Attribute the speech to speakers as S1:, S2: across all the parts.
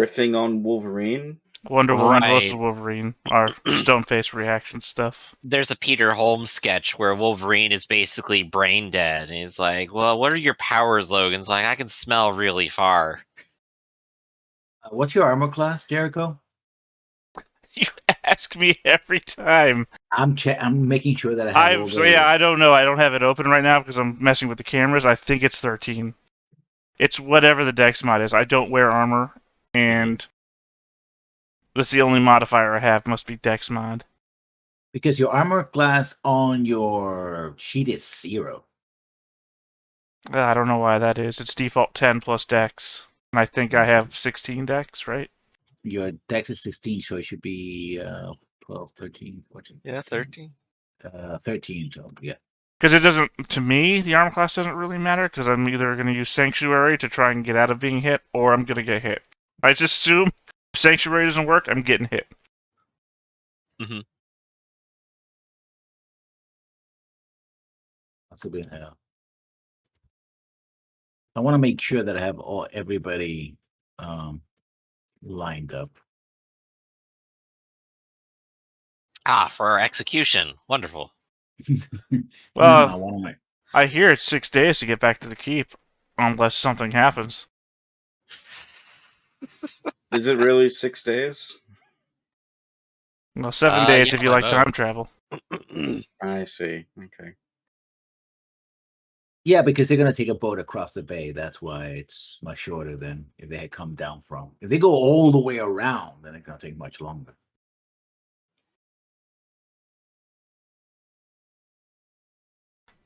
S1: riffing on Wolverine.
S2: Wonder Woman versus
S3: Right.
S2: Wolverine, our stone face reaction stuff.
S3: There's a Peter Holmes sketch where Wolverine is basically brain dead. And he's like, well, what are your powers, Logan's like, I can smell really far.
S4: What's your armor class, Jericho?
S2: You ask me every time.
S4: I'm making sure that I have
S2: I don't know. I don't have it open right now because I'm messing with the cameras. I think it's 13. It's whatever the dex mod is. I don't wear armor, and that's the only modifier I have. Must be dex mod.
S4: Because your armor class on your sheet is 0.
S2: I don't know why that is. It's default 10 plus dex, and I think I have 16 dex, right?
S4: Your dex is 16, so it should be 12, 13, 14.
S3: Yeah, 13.
S4: 13, so yeah.
S2: Because it doesn't, to me, the armor class doesn't really matter, because I'm either going to use Sanctuary to try and get out of being hit, or I'm going to get hit. I just assume if Sanctuary doesn't work, I'm getting hit.
S3: Mm-hmm.
S4: That's a bit, I want to make sure that I have everybody lined up.
S3: For our execution. Wonderful.
S2: Well, I hear it's 6 days to get back to the keep, unless something happens.
S1: Is it really 6 days?
S2: Well, 7 days
S3: yeah,
S2: if you like time travel.
S1: I see. Okay.
S4: Yeah, because they're going to take a boat across the bay. That's why it's much shorter than if they had come down from. If they go all the way around, then it's going to take much longer.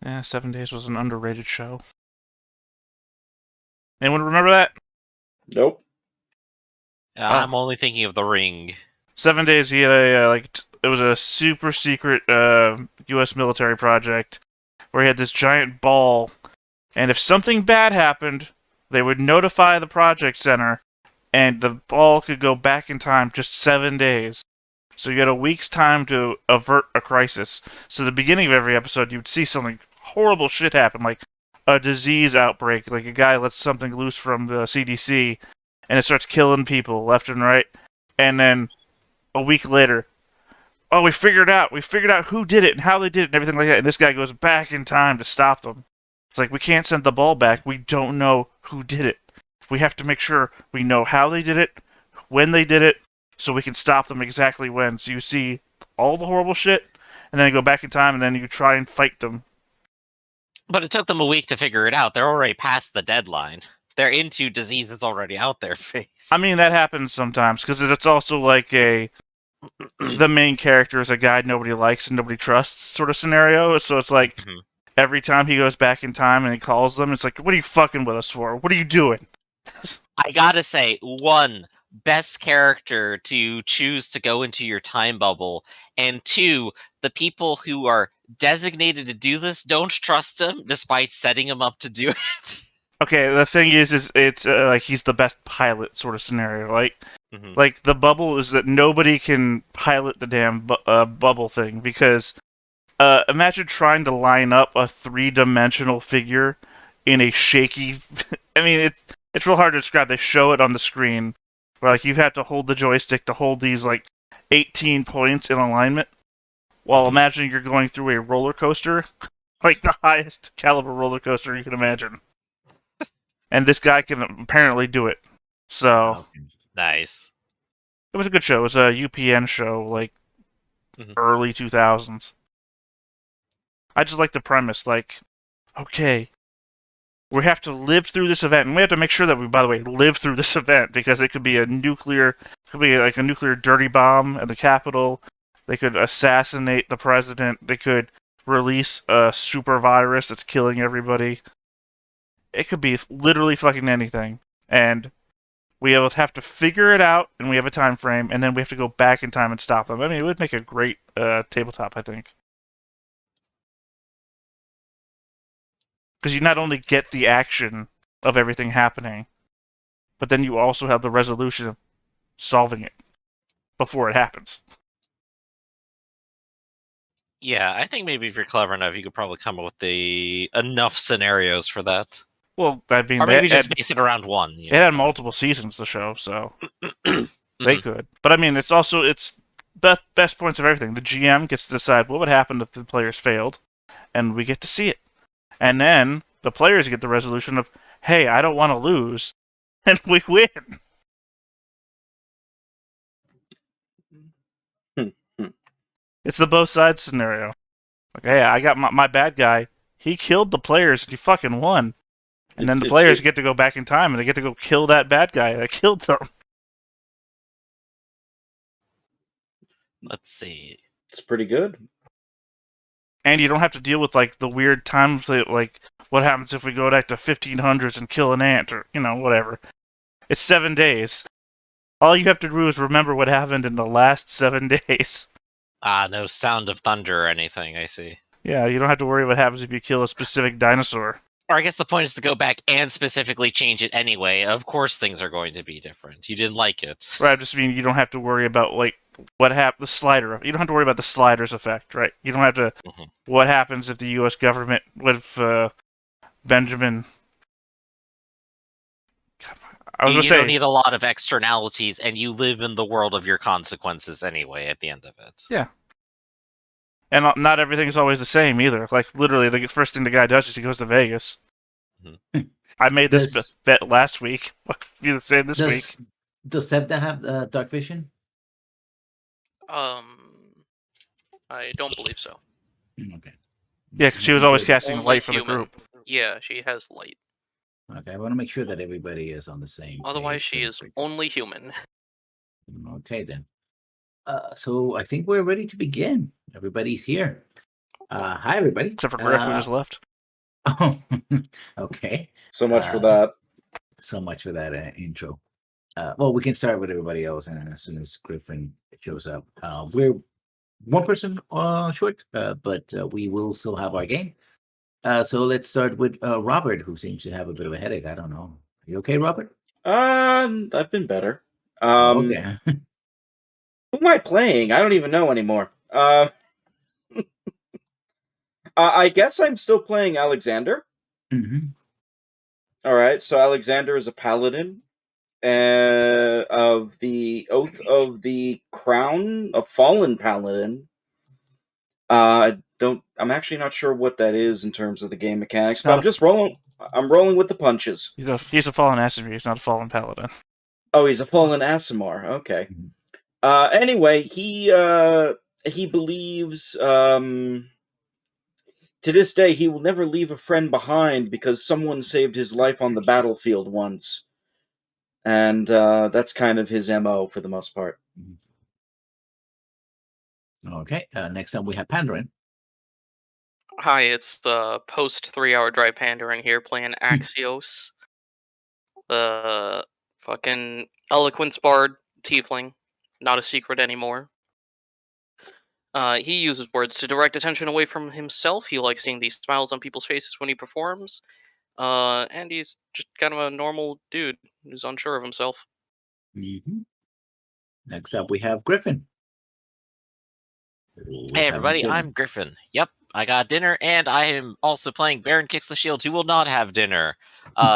S2: Yeah, 7 days was an underrated show. Anyone remember that?
S1: Nope.
S3: I'm only thinking of The Ring.
S2: 7 days, he had it was a super secret U.S. military project where he had this giant ball, and if something bad happened, they would notify the project center, and the ball could go back in time just 7 days. So you had a week's time to avert a crisis. So at the beginning of every episode, you would see something horrible shit happen, like a disease outbreak, like a guy lets something loose from the CDC, and it starts killing people left and right. And then a week later, oh, we figured out who did it and how they did it and everything like that. And this guy goes back in time to stop them. It's like, we can't send the ball back. We don't know who did it. We have to make sure we know how they did it, when they did it, so we can stop them exactly when. So you see all the horrible shit, and then you go back in time, and then you try and fight them.
S3: But it took them a week to figure it out. They're already past the deadline. They're into disease that's already out their face.
S2: I mean, that happens sometimes, because it's also like the main character is a guy nobody likes and nobody trusts sort of scenario. So it's like, every time he goes back in time and he calls them, it's like, what are you fucking with us for? What are you doing?
S3: I gotta say, one, best character to choose to go into your time bubble, and two, the people who are designated to do this don't trust him despite setting him up to do it.
S2: Okay, the thing is it's like he's the best pilot sort of scenario. Like the bubble is that nobody can pilot the damn bubble thing, because imagine trying to line up a 3-dimensional figure in a shaky. I mean, it's real hard to describe. They show it on the screen, where like you have to hold the joystick to hold these like 18 points in alignment. While imagining you're going through a roller coaster, like the highest caliber roller coaster you can imagine. And this guy can apparently do it. So
S3: nice.
S2: It was a good show. It was a UPN show, like early 2000s. I just like the premise. Like, okay, we have to live through this event, and we have to make sure that we, by the way, live through this event, because it could be like a nuclear dirty bomb at the Capitol. They could assassinate the president. They could release a super virus that's killing everybody. It could be literally fucking anything. And we have to figure it out, and we have a time frame, and then we have to go back in time and stop them. I mean, it would make a great tabletop, I think. Because you not only get the action of everything happening, but then you also have the resolution of solving it before it happens.
S3: Yeah, I think maybe if you're clever enough, you could probably come up with enough scenarios for that.
S2: Well, I mean,
S3: Or maybe just base it around one.
S2: It had multiple seasons, the show, so they could. But I mean, it's best points of everything. The GM gets to decide what would happen if the players failed, and we get to see it. And then the players get the resolution of, hey, I don't want to lose, and we win. It's the both sides scenario. Like, hey, I got my bad guy. He killed the players, and he fucking won. And then the players get to go back in time, and they get to go kill that bad guy that killed them.
S3: Let's see.
S1: It's pretty good.
S2: And you don't have to deal with, like, the weird times, like, what happens if we go back to 1500s and kill an ant, or, whatever. It's 7 days. All you have to do is remember what happened in the last 7 days.
S3: No sound of thunder or anything, I see.
S2: Yeah, you don't have to worry what happens if you kill a specific dinosaur.
S3: Or I guess the point is to go back and specifically change it anyway. Of course things are going to be different. You didn't like it.
S2: Right, I just mean you don't have to worry about, like, what happened, the slider. You don't have to worry about the sliders effect, right? You don't have to, what happens if the U.S. government, with Benjamin...
S3: You don't need a lot of externalities, and you live in the world of your consequences anyway at the end of it.
S2: Yeah. And not everything's always the same either. Like, literally, the first thing the guy does is he goes to Vegas. I made this bet last week. Be the same this week.
S4: Does Sevda have dark vision?
S5: I don't believe so.
S4: Okay.
S2: Yeah, because she was always casting light for the group.
S5: Yeah, she has light.
S4: Okay, I want to make sure that everybody is on the same.
S5: Otherwise, she is only human.
S4: Okay, then. So I think we're ready to begin. Everybody's here. Hi, everybody.
S2: Except for Griff, who just left.
S4: Oh, okay.
S1: So much for that.
S4: So much for that intro. Well, we can start with everybody else, and as soon as Griffin shows up, we're one person short, but we will still have our game. So let's start with Robert, who seems to have a bit of a headache. I don't know. Are you okay, Robert?
S1: I've been better.
S4: Okay.
S1: Who am I playing? I don't even know anymore. I guess I'm still playing Alexander.
S4: Mm-hmm.
S1: All right, so Alexander is a paladin of the Oath of the Crown, a fallen paladin. I'm actually not sure what that is in terms of the game mechanics, but I'm just rolling. I'm rolling with the punches.
S2: He's a fallen Asimir. He's not a fallen paladin.
S1: Oh, he's a fallen Asimar. Okay. Anyway, he believes to this day he will never leave a friend behind because someone saved his life on the battlefield once, and that's kind of his MO for the most part.
S4: Okay. Next up, we have Pandaren.
S5: Hi, it's the post 3-hour drive Pandaren here playing Axios, the fucking eloquence bard tiefling. Not a secret anymore. He uses words to direct attention away from himself. He likes seeing these smiles on people's faces when he performs. And he's just kind of a normal dude who's unsure of himself.
S4: Mm-hmm. Next up, we have Griffin.
S3: Hey everybody, I'm Griffin. Yep, I got dinner, and I am also playing Baron Kicks the Shield, who will not have dinner.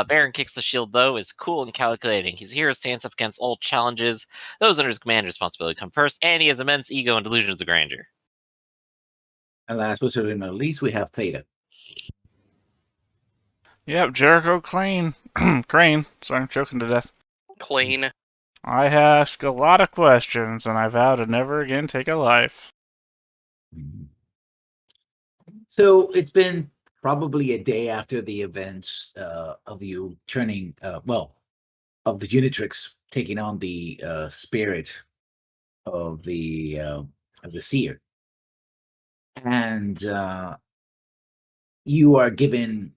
S3: Baron Kicks the Shield, though, is cool and calculating. His hero stands up against all challenges. Those under his command and responsibility come first, and he has immense ego and delusions of grandeur.
S4: And last but certainly not least, we have Theta.
S2: Yep, Jericho Crane. Crane. Sorry, I'm choking to death.
S5: Clean.
S2: I ask a lot of questions, and I vow to never again take a life.
S4: So it's been probably a day after the events of you turning, of the Unitrix taking on the spirit of the seer, and you are given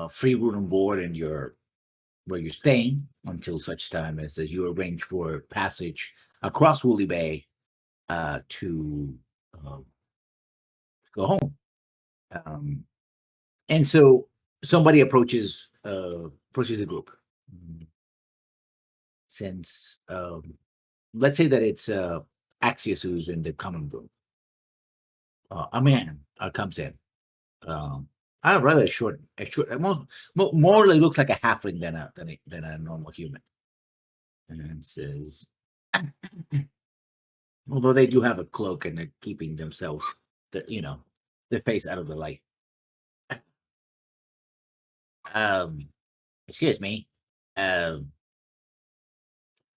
S4: free room and board and where you're staying until such time as you arrange for passage across Woolly Bay to go home. And so somebody approaches the group. Since let's say that it's Axios who's in the common room. A man comes in. I'd rather a short, more like looks like a halfling than a normal human. And says, although they do have a cloak and they're keeping themselves, their face out of the light. Excuse me. Are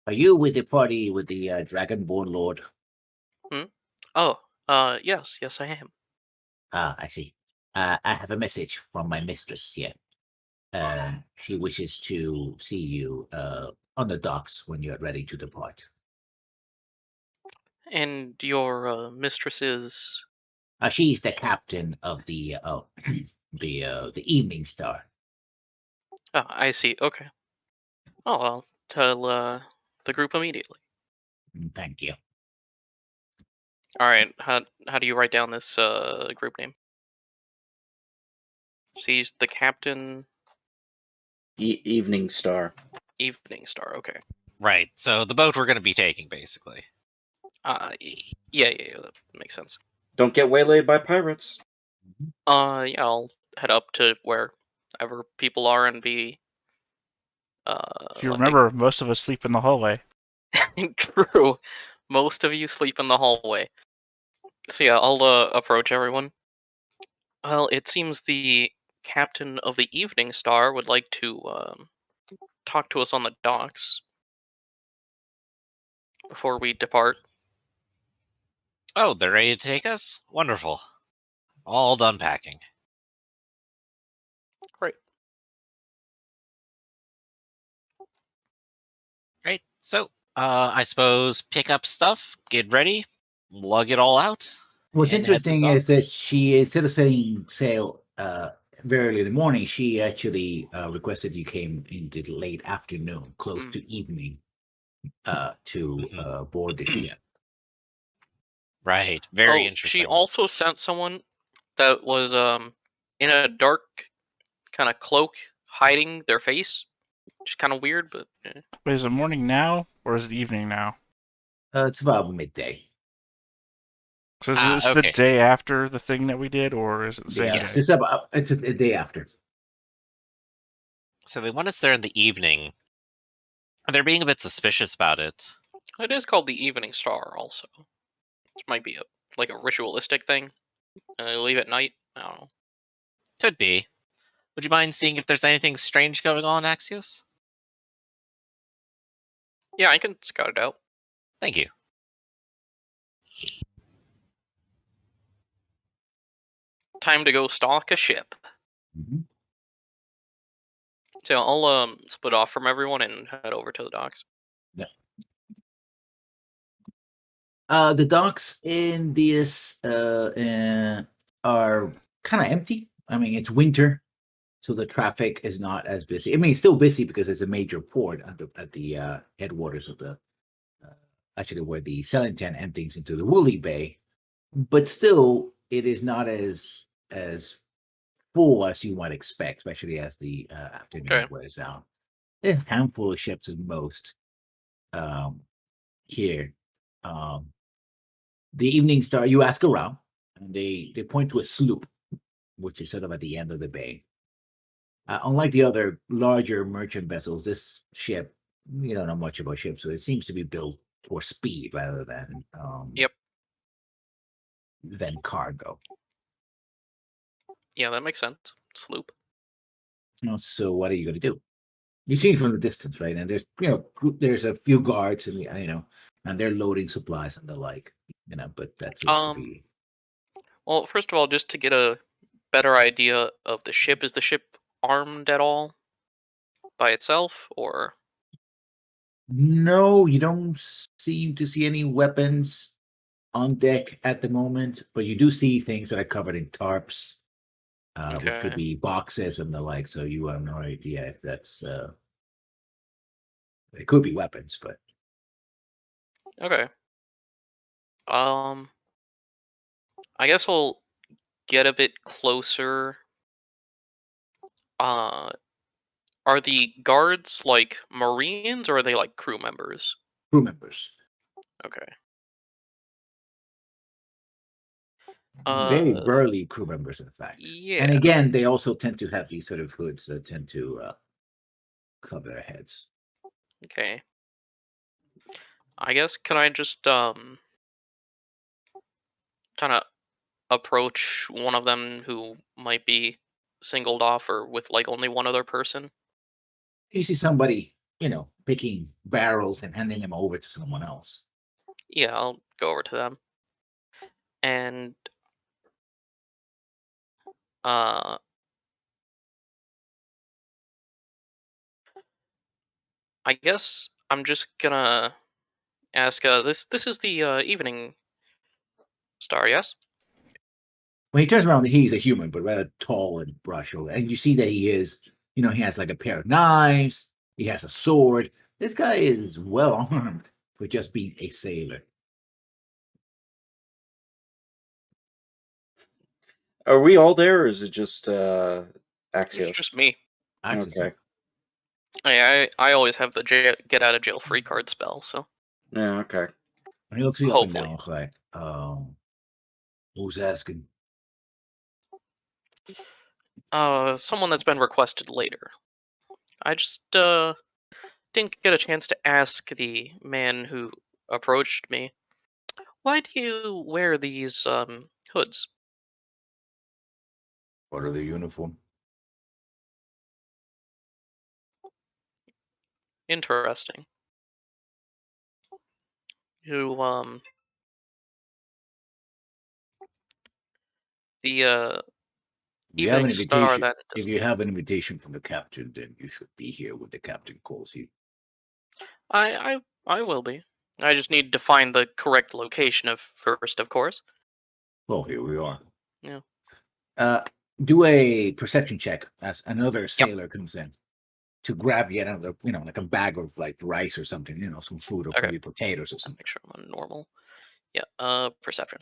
S4: you with the party with the Dragonborn Lord?
S5: Oh, yes, I am.
S4: Ah, I see. I have a message from my mistress here. She wishes to see you on the docks when you're ready to depart.
S5: And your mistress is...
S4: She's the captain of the the Evening Star.
S5: Oh, I see. Okay. Oh, I'll tell the group immediately.
S4: Thank you.
S5: All right. How do you write down this group name? She's the captain.
S1: Evening Star.
S5: Evening Star. Okay.
S3: Right. So the boat we're going to be taking, basically.
S5: Yeah, that makes sense.
S1: Don't get waylaid by pirates.
S5: Yeah, I'll head up to wherever people are and be.
S2: If you remember, most of us sleep in the hallway.
S5: True. Most of you sleep in the hallway. So yeah, I'll approach everyone. Well, it seems the captain of the Evening Star would like to talk to us on the docks before we depart.
S3: Oh, they're ready to take us? Wonderful. All done packing.
S5: Great.
S3: Great. So, I suppose pick up stuff, get ready, lug it all out.
S4: What's
S3: and head to the
S4: interesting is
S3: docks.
S4: that she, instead of setting sail very early in the morning, she actually requested you came into the late afternoon, close to evening, to board the ship.
S3: Right. Very
S5: She
S3: interesting.
S5: also sent someone that was in a dark kind of cloak, hiding their face. Which is kind of weird, but
S2: Wait, is it morning now or is it evening now?
S4: It's about midday.
S2: So is this the
S3: okay.
S2: day after the thing that we did, or is it the same
S4: Yes,
S2: day?
S4: it's a day after.
S3: So they want us there in the evening. And they're being a bit suspicious about it.
S5: it is called the Evening Star. Also, this might be like a ritualistic thing. And they leave at night. I don't know.
S3: Could be. Would you mind seeing if there's anything strange going on, Axios?
S5: Yeah, I can scout it out.
S3: Thank you.
S5: Time to go stalk a ship.
S4: Mm-hmm.
S5: So I'll split off from everyone and head over to the docks.
S4: The docks in this are kind of empty. I mean, it's winter, so the traffic is not as busy. I mean, it's still busy because it's a major port at the headwaters of the actually where the Celentan empties into the Woolly Bay, but still, it is not as full as you might expect, especially as the afternoon wears out. There's a handful of ships at most here. The Evening Star, you ask around, and they point to a sloop, which is sort of at the end of the bay. Unlike the other larger merchant vessels, this ship, you don't know much about ships, so it seems to be built for speed rather than than cargo.
S5: Yeah, that makes sense. Sloop.
S4: So what are you going to do? You see it from the distance, right? And there's a few guards, and and they're loading supplies and the like, But that seems to be.
S5: Well, first of all, just to get a better idea of the ship, is the ship armed at all by itself, or?
S4: No, you don't seem to see any weapons on deck at the moment, but you do see things that are covered in tarps, which could be boxes and the like. So you have no idea if that's. It could be weapons, but.
S5: Okay. I guess we'll get a bit closer. Are the guards like Marines or are they like crew members?
S4: Crew members.
S5: Okay.
S4: Very burly crew members, in fact.
S5: Yeah.
S4: And again, they also tend to have these sort of hoods that tend to cover their heads.
S5: Okay. I guess can I just kind of approach one of them who might be singled off or with like only one other person?
S4: You see somebody, picking barrels and handing them over to someone else.
S5: Yeah, I'll go over to them. And uh I guess I'm just gonna ask this is the evening star, yes?
S4: When he turns around, he's a human, but rather tall and broad-shouldered. And you see that he is, he has like a pair of knives. He has a sword. This guy is well armed for just being a sailor.
S1: Are we all there, or is it just
S5: It's
S1: Axios?
S5: just me.
S4: Actually,
S1: Okay.
S5: I always have the get out of jail free card spell, so
S1: Yeah. Okay.
S4: when he looks you up and
S5: hopefully.
S4: down, it's like, who's asking?
S5: Someone that's been requested later. I just didn't get a chance to ask the man who approached me. Why do you wear these hoods?
S4: Part of the uniform.
S5: Interesting. You the
S4: If you have an
S5: evening star
S4: invitation,
S5: that
S4: if you have an invitation from the captain, then you should be here when the captain calls you.
S5: I will be. I just need to find the correct location of first, of course.
S4: Well, here we are.
S5: Yeah.
S4: Do a perception check as another
S5: Yep.
S4: sailor comes in to grab yet another, like a bag of like rice or something, some food or
S5: Okay.
S4: maybe potatoes or something.
S5: Make sure I'm on normal. Yeah. Perception.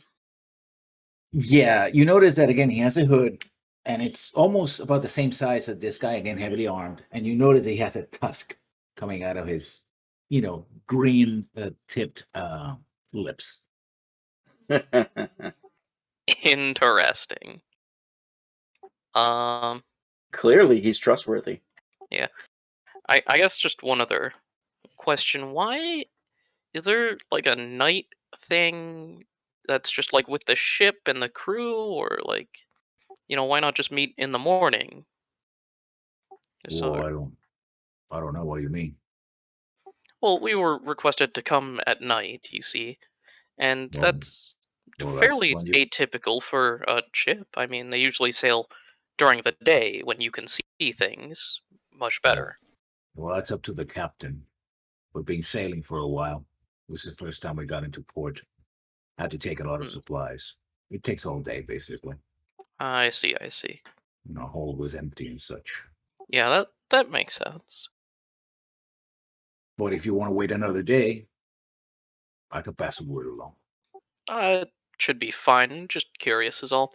S4: Yeah, you notice that again. He has a hood, and it's almost about the same size as this guy. Again, heavily armed, and you notice that he has a tusk coming out of his, green tipped lips.
S5: Interesting.
S1: Clearly, he's trustworthy.
S5: Yeah. I guess just one other question. Why is there like a night thing that's just like with the ship and the crew, or like, why not just meet in the morning?
S4: Well, I don't know what you mean.
S5: Well, we were requested to come at night, you see, and
S4: Well,
S5: that's
S4: that's
S5: fairly
S4: when you.
S5: atypical for a ship. I mean, they usually sail during the day when you can see things much better.
S4: Well, that's up to the captain. We've been sailing for a while. This is the first time we got into port. Had to take a lot of supplies. It takes all day, basically.
S5: I see.
S4: Hull was empty and such.
S5: Yeah, that makes sense.
S4: But if you want to wait another day, I could pass the word along.
S5: It should be fine. Just curious is all.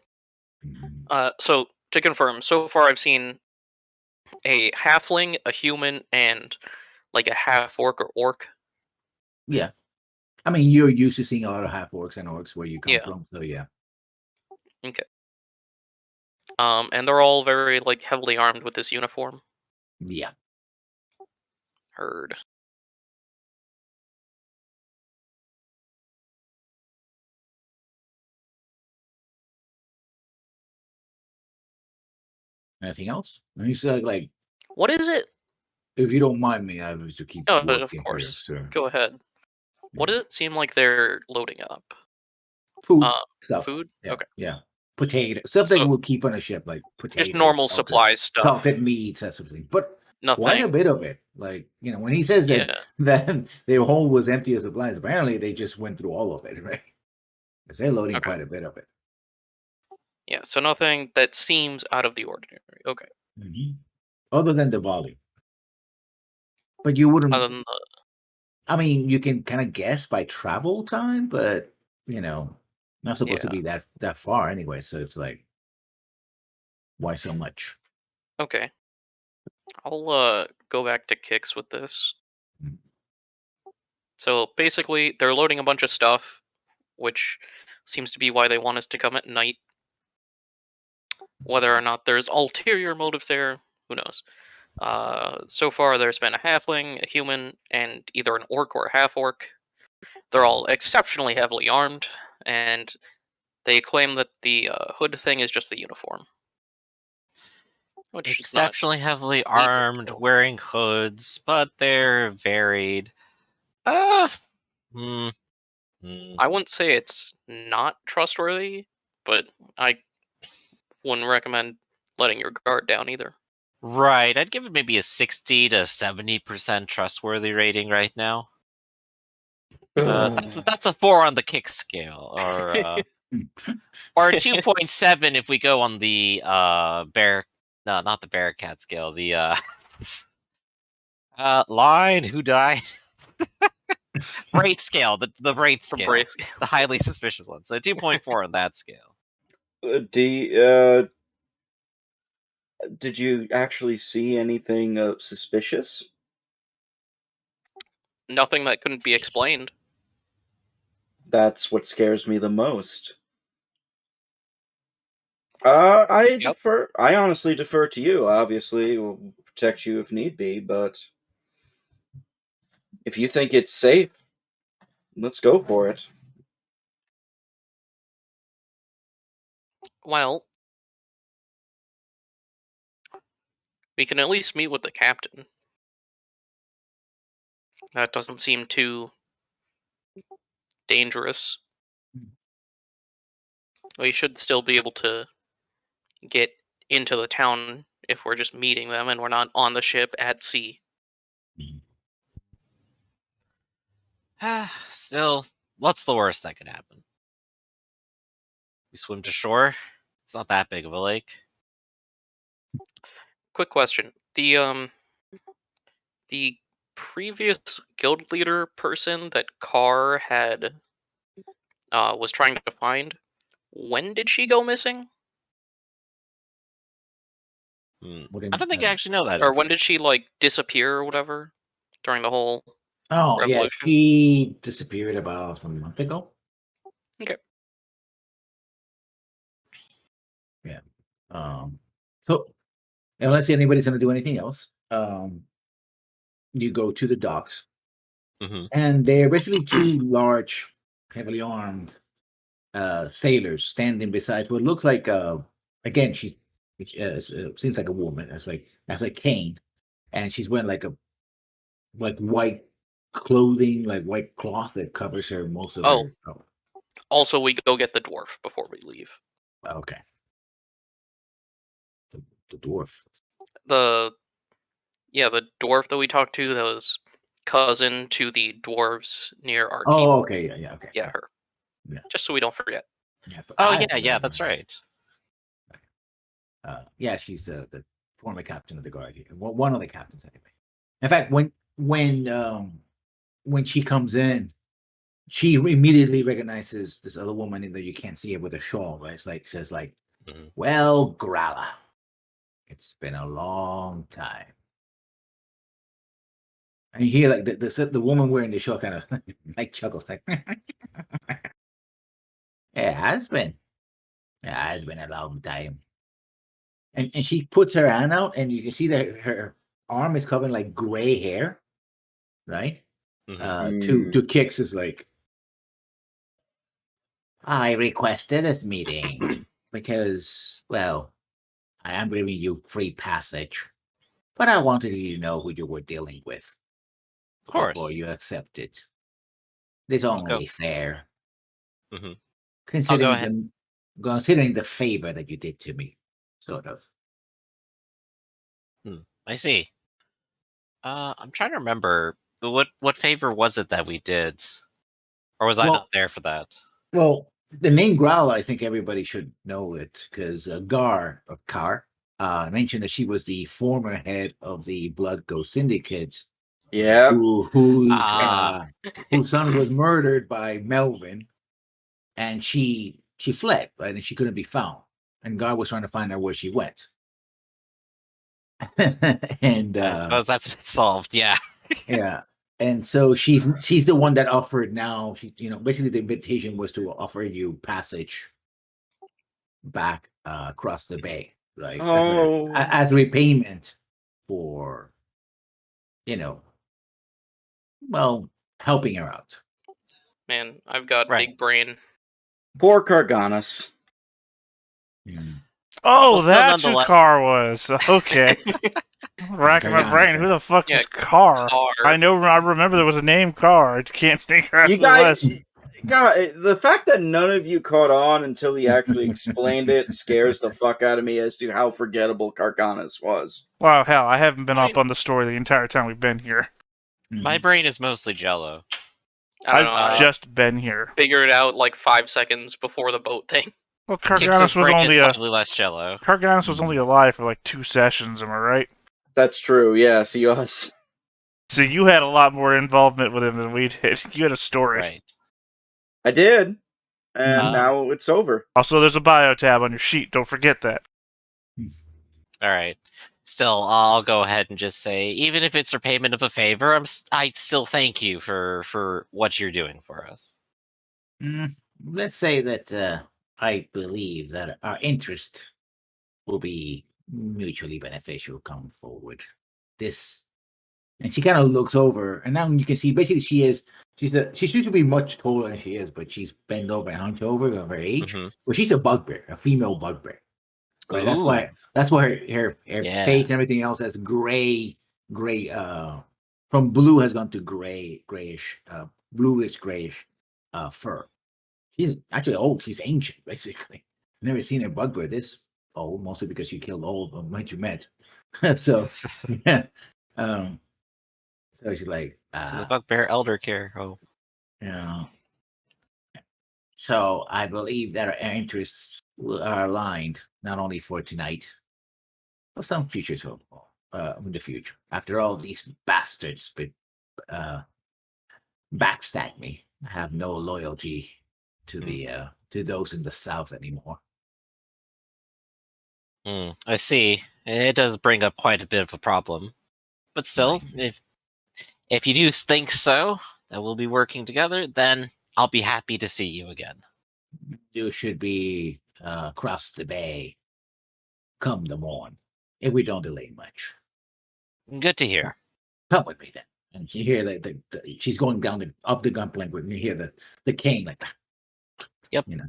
S4: Mhm.
S5: So to confirm, so far I've seen a halfling, a human, and like a half orc or orc.
S4: Yeah. I mean, you're used to seeing a lot of half orcs and orcs where you come
S5: Yeah.
S4: from, so yeah.
S5: Okay. And they're all very like heavily armed with this uniform.
S4: Yeah.
S5: Heard.
S4: Anything else? And he said, like,
S5: What is it?
S4: if you don't mind me, I have to keep
S5: Oh,
S4: working
S5: of
S4: here,
S5: course.
S4: sir.
S5: Go ahead. What does it seem like they're loading up?
S4: Food stuff.
S5: Food?
S4: Yeah.
S5: Okay.
S4: Yeah. Potato stuff
S5: So
S4: that we'll keep on a ship, like potatoes,
S5: just normal supply stuff.
S4: salted meats, that sort of thing. But quite a
S5: Nothing.
S4: bit of it. Like, when he says that
S5: Yeah.
S4: that their home was empty of supplies, apparently they just went through all of it, right? Because they're loading
S5: Okay.
S4: quite a bit of it.
S5: Yeah, so nothing that seems out of the ordinary. Okay.
S4: Other than the volume. But you wouldn't.
S5: Other than the
S4: I mean, you can kind of guess by travel time, but not supposed to be that far anyway. So it's like, why so much?
S5: Okay. I'll go back to Kix with this. So basically they're loading a bunch of stuff, which seems to be why they want us to come at night. Whether or not there's ulterior motives there, who knows? So far, there's been a halfling, a human, and either an orc or a half-orc. They're all exceptionally heavily armed, and they claim that the hood thing is just the uniform. Which is not
S3: Exceptionally heavily armed, wearing hoods, but they're varied.
S5: I wouldn't say it's not trustworthy, but I wouldn't recommend letting your guard down either.
S3: Right, I'd give it maybe a 60 to 70% trustworthy rating right now. That's a 4 on the kick scale, or 2.7 if we go on the bear. No, not the Bearcat scale. The line who died. Wraith scale, the Wraith scale, the highly suspicious one. So 2.4 on that scale.
S1: Did you actually see anything suspicious?
S5: Nothing that couldn't be explained.
S1: That's what scares me the most. I honestly defer to you. Obviously, we'll protect you if need be, but if you think it's safe, let's go for it.
S5: Well, we can at least meet with the captain. That doesn't seem too dangerous. We should still be able to get into the town if we're just meeting them and we're not on the ship at sea.
S3: Still, what's the worst that could happen? We swim to shore. It's not that big of a lake.
S5: Quick question: the previous guild leader person that Carr had was trying to find, when did she go missing?
S3: I don't think I actually know that.
S5: Or when did she disappear or whatever during the whole revolution?
S4: Yeah, she disappeared about a month ago.
S5: Okay.
S4: Yeah. So unless anybody's gonna do anything else, you go to the docks, and they're basically two large, heavily armed sailors standing beside what looks like again she's seems like a woman. That's like Kane, and she's wearing like white clothing, like white cloth that covers her most of her. Oh.
S5: Also, we go get the dwarf before we leave.
S4: Okay. The dwarf.
S5: The dwarf that we talked to, that was cousin to the dwarves near our team.
S4: Oh, okay, yeah, okay.
S5: Yeah, her.
S4: Yeah.
S5: Just so we don't forget.
S3: Yeah, that's right.
S4: Yeah, she's the former captain of the guard here. Well, one of the captains anyway. In fact, when she comes in, she immediately recognizes this other woman, even though you can't see her with a shawl, right? It's says well, Grala, it's been a long time. And you hear the woman wearing the shawl kind of chuckles it has been a long time. And she puts her hand out, and you can see that her arm is covered in gray hair, right? To Kix is I requested this meeting because, well, I am giving you free passage, but I wanted you to know who you were dealing with.
S3: Of course.
S4: Before you accept it. It's only fair.
S3: Considering
S4: the favor that you did to me, sort of.
S3: I see. I'm trying to remember what favor was it that we did, or was I not there for that?
S4: Well, the name Growl, I think everybody should know it because Carr mentioned that she was the former head of the Blood Ghost Syndicate.
S1: Yeah,
S4: whose son was murdered by Melvin, and she fled, right? And she couldn't be found, and God was trying to find out where she went. And
S3: I suppose that's been solved. Yeah.
S4: Yeah. And so she's the one that offered now. She, basically the invitation was to offer you passage back across the bay, right?
S1: Oh.
S4: As repayment for, well, helping her out.
S5: Man, I've got
S3: Right.
S5: big brain.
S1: Poor Carganus.
S2: Oh,
S3: Well, still
S2: that's who
S3: nonetheless-
S2: Car was. Okay. Racking my
S4: Garganus,
S2: brain. Who the fuck
S5: Yeah,
S2: is Car?
S5: Car.
S2: I remember there was a name Car. I can't think of
S1: You
S2: who it was.
S1: guys, God, the fact that none of you caught on until he actually explained it scares the fuck out of me as to how forgettable Carganus was.
S2: Wow, hell, I haven't been
S5: Fine.
S2: up on the story the entire time we've been here.
S3: My brain is mostly Jello.
S5: I don't know.
S2: I've
S5: I
S2: just been here.
S5: figured it out like 5 seconds before the boat thing.
S2: Well,
S3: Kix's
S2: Carganus was
S3: brain
S2: only
S3: is slightly less Jello.
S2: Carganus was only alive for like 2 sessions. Am I right?
S1: That's true, yes, he was.
S2: So you had a lot more involvement with him than we did. You had a story.
S3: Right.
S1: I did, and
S3: Ah.
S1: now it's over.
S2: Also, there's a bio tab on your sheet. Don't forget that.
S3: All right. Still, I'll go ahead and just say, even if it's repayment of a favor, I still thank you for what you're doing for us.
S4: Let's say that I believe that our interest will be mutually beneficial come forward. And she kind of looks over, and now you can see basically she used to be much taller than she is, but she's bent over and hunched over of her age.
S3: Mhm.
S4: Well, she's a bugbear, a female bugbear. Right?
S3: Ooh.
S4: That's why her
S3: Yeah.
S4: face and everything else has gray, from blue has gone to grayish, bluish grayish fur. She's actually old. She's ancient, basically. Never seen a bugbear this old, mostly because you killed all of them when you met. So, yeah. So she's like,
S3: So the bugbear elder care. Oh.
S4: yeah. So I believe that our interests are aligned, not only for tonight, but some future in the future. After all, these bastards backstab me. I have no loyalty to to those in the south anymore.
S3: I see. It does bring up quite a bit of a problem. But still, if you do think so, that we'll be working together, then I'll be happy to see you again.
S4: You should be across the bay come the morn, if we don't delay much.
S3: Good to hear.
S4: Come with me then. And you hear she's going down up the gunplank with me. You hear the cane like that.
S3: Yep.
S4: You know.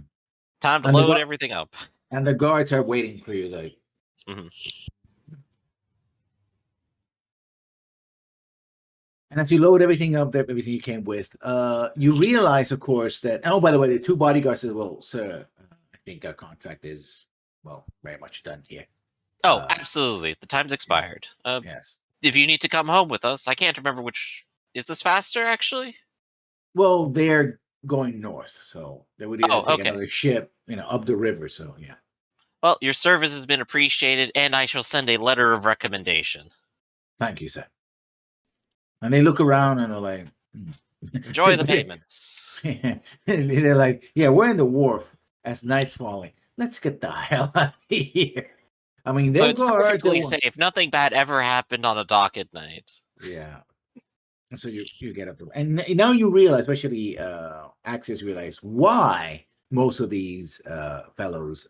S3: Time to
S4: And the
S3: load
S4: gu-
S3: everything up.
S4: And the guards are waiting for you, like.
S3: Mhm.
S4: And as you load everything up, everything you came with, you realize, of course, that. Oh, by the way, the 2 bodyguards said, "Well, sir, I think our contract is very much done here."
S3: Oh, absolutely. The time's expired.
S4: Yes.
S3: If you need to come home with us, I can't remember which. Is this faster, actually?
S4: Well, they're going north, so they would either take
S3: okay.
S4: another ship, up the river. So yeah.
S3: Well, your service has been appreciated, and I shall send a letter of recommendation.
S4: Thank you, sir. And they look around and are like,
S3: Enjoy the payments.
S4: And they're like, yeah, we're in the wharf as night's falling. Let's get the hell out of here. I mean,
S3: So
S4: they'll
S3: it's
S4: go
S3: perfectly safe. Nothing bad ever happened on a dock at night.
S4: Yeah. And so you get up to, and now you realize, especially Axios realize why most of these fellows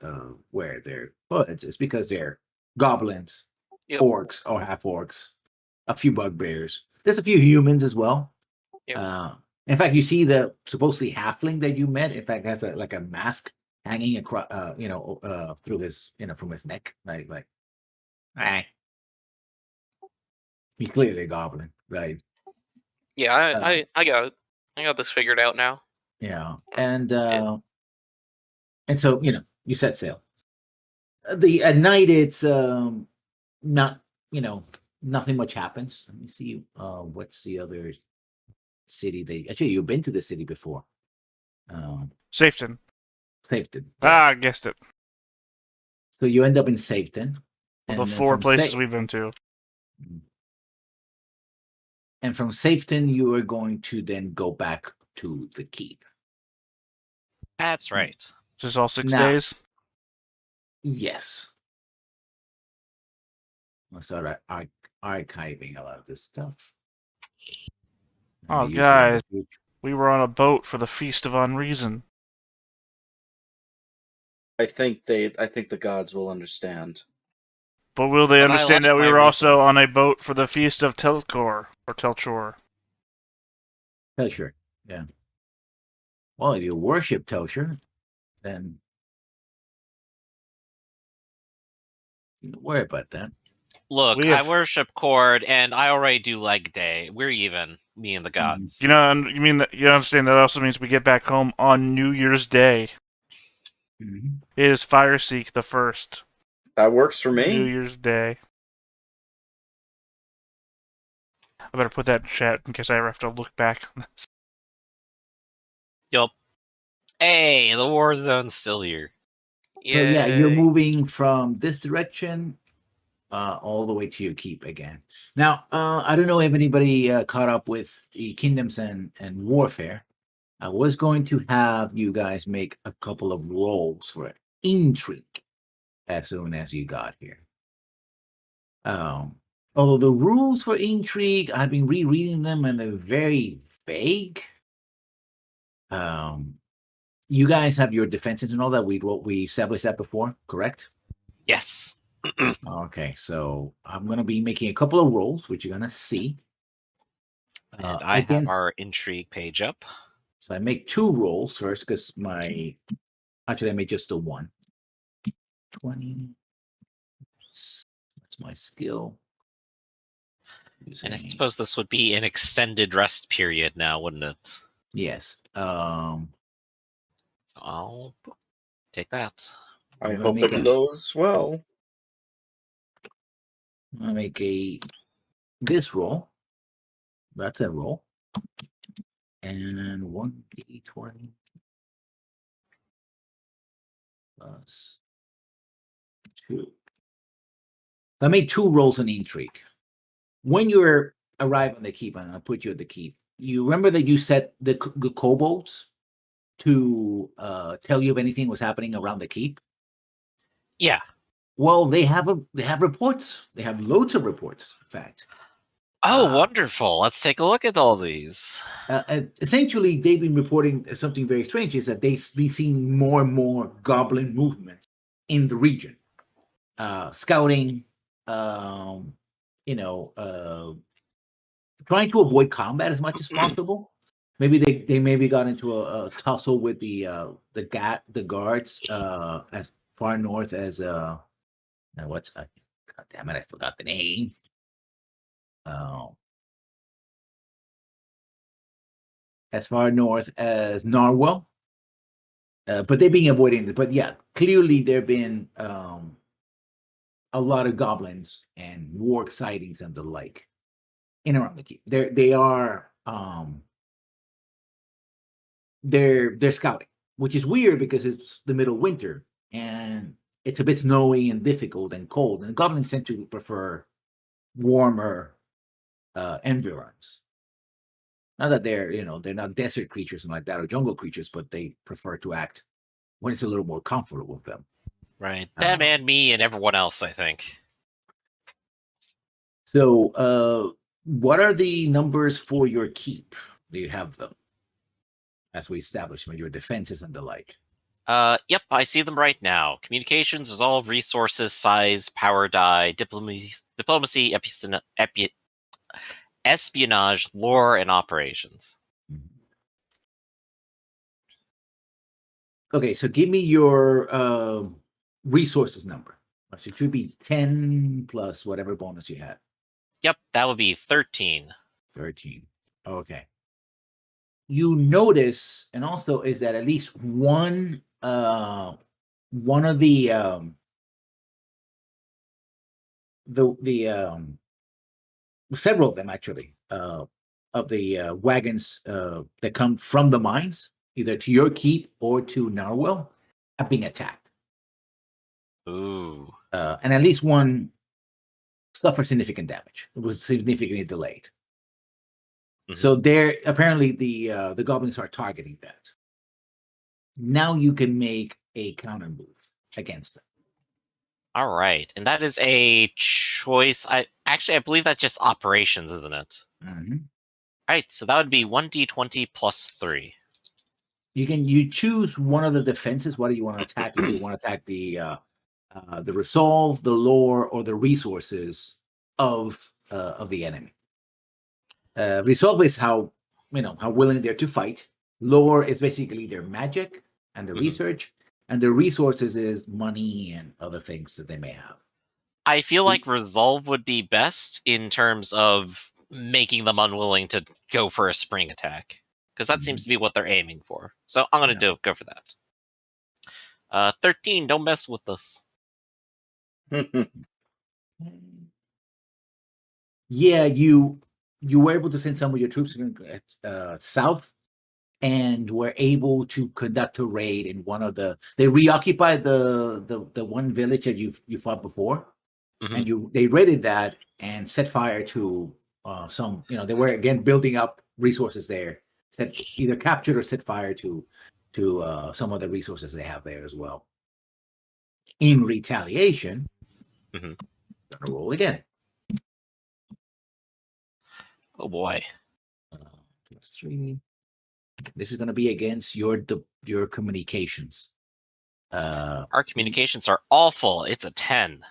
S4: wear their hoods. It's because they're goblins,
S5: Yep.
S4: orcs or half orcs, a few bugbears. There's a few humans as well.
S5: Yep.
S4: In fact, you see the supposedly halfling that you met. In fact, has like a mask hanging across, through his, from his neck, like. He's clearly a goblin, right?
S5: Yeah, I got it. I got this figured out now.
S4: Yeah, and so you set sail. At night it's not nothing much happens. Let me see. What's the other city? Actually you've been to the city before.
S2: Safeton.
S4: Safeton.
S2: I
S4: Yes.
S2: guessed it.
S4: So you end up in Safeton.
S2: Well, the
S4: then
S2: 4
S4: from
S2: places we've been to.
S4: And from Safeton, you are going to then go back to the keep.
S3: That's right.
S2: Just all 6
S4: Now-
S2: days.
S4: Yes. I'll start archiving a lot of this stuff.
S2: Oh,
S4: Use it in the
S2: guys,
S4: future.
S2: we were on a boat for the Feast of Unreason.
S1: I think the gods will understand.
S2: But will they
S3: But I
S2: understand
S3: like
S2: that we
S3: my
S2: were also
S3: reason.
S2: on a boat for the Feast of Telchor, or Telchor?
S4: Telshur. Yeah. Well, if you worship Telshur, then don't worry about that.
S3: Look,
S2: We
S3: I
S2: have-
S3: worship Cord, and I already do leg day. We're even, me and the gods.
S2: You know, and you mean that you understand that also means we get back home on New Year's Day.
S4: Mhm.
S2: It is Fireseek the first.
S1: That works for
S2: New
S1: me.
S2: Year's Day. I better put that in chat in case I ever have to look back on this.
S3: Yup. Hey, the war zone's still here.
S4: So yeah, you're
S5: Yay.
S4: moving from this direction all the way to your keep again. Now, I don't know if anybody caught up with the Kingdoms and Warfare. I was going to have you guys make a couple of rolls for intrigue as soon as you got here. Although the rules for intrigue, I've been rereading them and they're very vague. You guys have your defenses and all that. We established that before, correct?
S3: Yes.
S4: Okay, so I'm gonna be making a couple of rolls, which you're gonna see.
S3: And I have our intrigue page up.
S4: So I make 2 rolls first because actually I made just the one. 20. That's my skill.
S3: And I
S4: Using-
S3: suppose this would be an extended rest period now, wouldn't it?
S4: Yes.
S3: So I'll take that.
S1: I
S4: I'm gonna
S1: hope
S4: make
S1: it
S4: a-
S1: goes well.
S4: I'm gonna make this roll. That's a roll. And 1d20 plus 2. I made 2 rolls in intrigue. When you arrive on the keep, I'm gonna put you at the keep. You remember that you set the kobolds to tell you if anything was happening around the keep?
S3: Yeah.
S4: Well, they have reports. They have loads of reports, in fact.
S3: Oh, wonderful. Let's take a look at all these.
S4: Essentially, they've been reporting something very strange, is that they've been seeing more and more goblin movement in the region. Scouting, trying to avoid combat as much as possible. Maybe they maybe got into a tussle with the guards as far north as God damn it, I forgot the name. As far north as Narwhal. But they're being avoided. But yeah, clearly there have been a lot of goblins and warg sightings and the like in around the keep. They're scouting, which is weird because it's the middle of winter and it's a bit snowy and difficult and cold. And goblins tend to prefer warmer environs. Not that they're not desert creatures and like that or jungle creatures, but they prefer to act when it's a little more comfortable with them.
S3: Right. Them and me and everyone else, I think.
S4: So, what are the numbers for your keep? Do you have them? As we established, your defenses and the like.
S3: Yep, I see them right now. Communications, resolve, resources, size, power die, diplomacy, espionage, lore, and operations.
S4: Okay, so give me your resources number. So it should be 10 plus whatever bonus you had.
S3: Yep, that would be 13.
S4: 13. Okay. You notice, and also is that at least one of the several of them actually of the wagons that come from the mines, either to your keep or to Narwhal, have been attacked.
S3: Ooh.
S4: And at least one suffered significant damage. It was significantly delayed. So there, apparently, the goblins are targeting that. Now you can make a counter move against them.
S3: All right, and that is a choice. I believe that's just operations, isn't it?
S4: Mm-hmm.
S3: Right, so that would be 1d20 plus 3.
S4: You choose one of the defenses. What do you want to attack? If you want to attack the resolve, the lore, or the resources of the enemy. Resolve is how willing they're to fight. Lore is basically their magic and the research, and the resources is money and other things that they may have.
S3: I feel like resolve would be best in terms of making them unwilling to go for a spring attack, because that seems to be what they're aiming for. So I'm going to go for that. 13, don't mess with us.
S4: Yeah, you were able to send some of your troops south, and were able to conduct a raid in one of they reoccupied the one village that you fought before, and they raided that and set fire to some, they were again building up resources there, either captured or set fire to some of the resources they have there as well. In retaliation, gonna roll again.
S3: Oh boy.
S4: +3. This is going to be against your communications.
S3: Our communications are awful. It's a 10.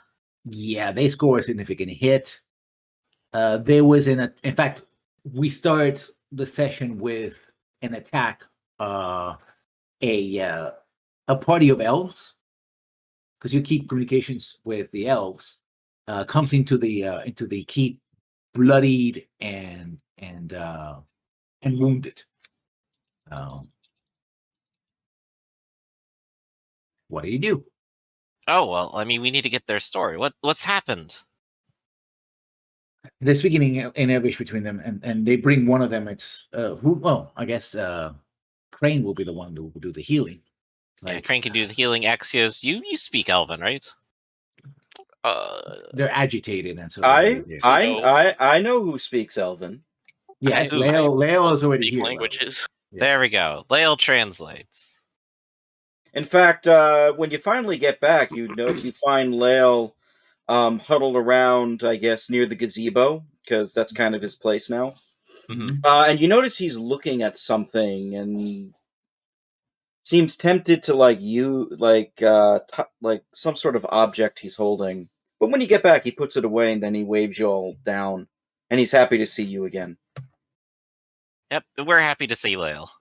S4: Yeah, they score a significant hit. There was in fact, we start the session with an attack. A party of elves, because you keep communications with the elves, comes into the keep, bloodied and wounded. What do you do?
S3: Oh, well, I mean, we need to get their story. What's happened?
S4: They're speaking in Elvish between them, and they bring one of them. It's I guess Crane will be the one who will do the healing.
S3: Yeah, Crane can do the healing. Axios, you speak Elven, right?
S4: They're agitated, and so
S1: I know who speaks Elven.
S4: Yes, Lael is already here.
S5: Languages.
S3: Yeah. There we go. Lael translates.
S1: In fact, when you finally get back, you find Lael huddled around, I guess, near the gazebo, because that's kind of his place now. And you notice he's looking at something and seems tempted to like some sort of object he's holding. But when you get back, he puts it away and then he waves you all down, and he's happy to see you again.
S3: Yep, we're happy to see Lael.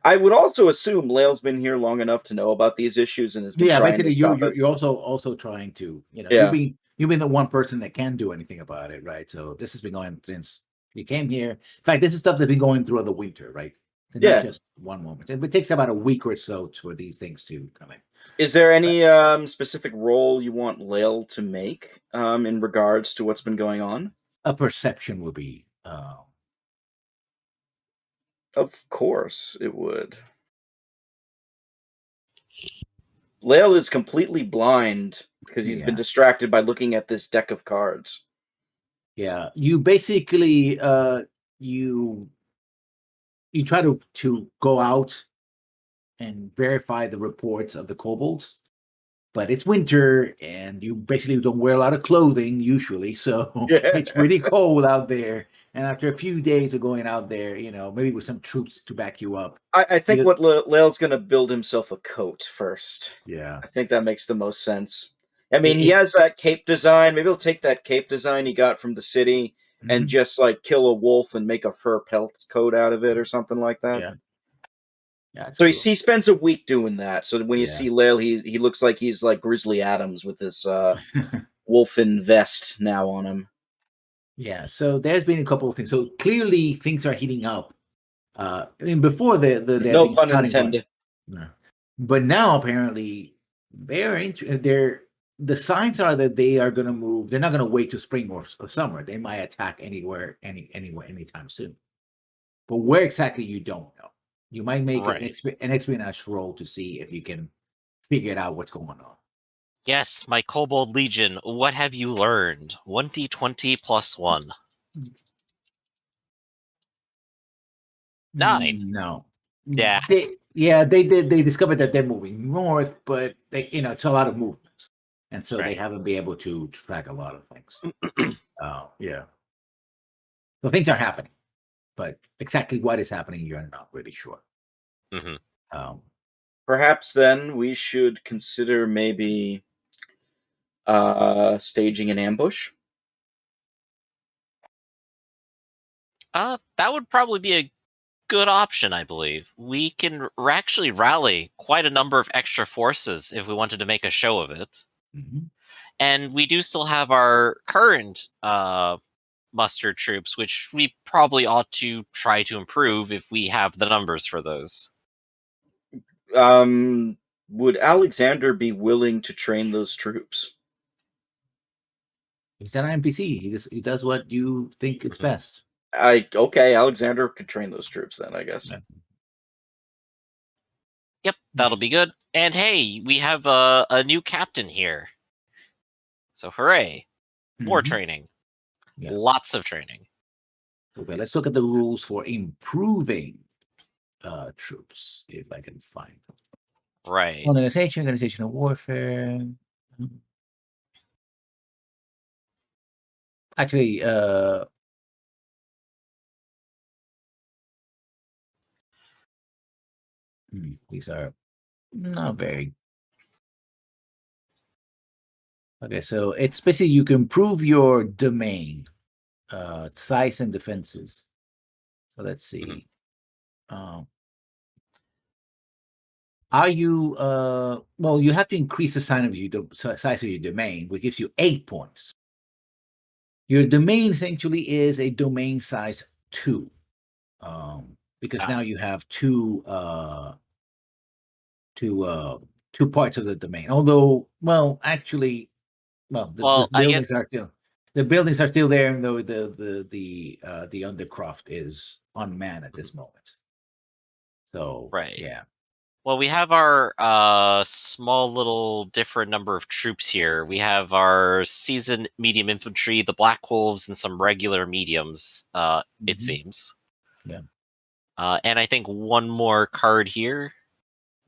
S1: I would also assume Lael's been here long enough to know about these issues and has been trying
S4: basically
S1: to stop it.
S4: you're also trying to, you've been the one person that can do anything about it, right? So this has been going since you came here. In fact, this is stuff that's been going through the winter, right? And not just one moment. It takes about a week or so for these things to come in.
S1: Is there any specific role you want Lael to make in regards to what's been going on?
S4: A perception would be.
S1: Of course it would. Lael is completely blind because he's been distracted by looking at this deck of cards.
S4: Yeah, you basically you try to go out and verify the reports of the kobolds, but it's winter and you basically don't wear a lot of clothing usually, so it's pretty cold out there. And after a few days of going out there, maybe with some troops to back you up.
S1: I think Lael's going to build himself a coat first.
S4: Yeah.
S1: I think that makes the most sense. I mean, he has that cape design. Maybe he'll take that cape design he got from the city and just like kill a wolf and make a fur pelt coat out of it or something like that.
S4: Yeah.
S1: So he spends a week doing that. So when you see Lael, he looks like he's like Grizzly Adams with this wolfen vest now on him.
S4: Yeah, so there's been a couple of things. So clearly things are heating up. Before the
S1: no pun intended.
S4: But now apparently the signs are that they are going to move. They're not going to wait till spring or summer. They might attack anywhere, anytime soon. But where exactly, you don't know. You might make an espionage roll to see if you can figure out what's going on.
S3: Yes, my Kobold Legion, what have you learned? 1d20 plus 1. 9.
S4: No.
S3: Yeah.
S4: They discovered that they're moving north, but it's a lot of movement. And so they haven't been able to track a lot of things. So things are happening. but exactly what is happening, you're not really sure.
S3: Mm-hmm.
S1: Perhaps then we should consider maybe staging an ambush.
S3: That would probably be a good option, I believe. We can actually rally quite a number of extra forces if we wanted to make a show of it.
S4: Mm-hmm.
S3: And we do still have our current muster troops, which we probably ought to try to improve if we have the numbers for those.
S1: Would Alexander be willing to train those troops?
S4: He's an NPC. He does what you think it's best.
S1: Okay, Alexander could train those troops then, I guess.
S4: Yeah.
S3: Yep, that'll be good. And hey, we have a new captain here. So hooray. More training.
S4: Yeah.
S3: Lots of training.
S4: Okay, let's look at the rules for improving troops, if I can find them.
S3: Right.
S4: Organizational warfare. Actually, these are not very. Okay, so it's basically you can improve your domain, size and defenses. So let's see. Are you well, you have to increase the size of your domain, which gives you 8 points. Your domain essentially is a domain size 2. Because now you have two parts of the domain. Although, well, actually, the buildings are still there, even though the Undercroft is unmanned at this moment. So
S3: right.
S4: Yeah.
S3: Well, we have our small little different number of troops here. We have our seasoned medium infantry, the Black Wolves, and some regular mediums, it seems.
S4: Yeah.
S3: And I think one more card here.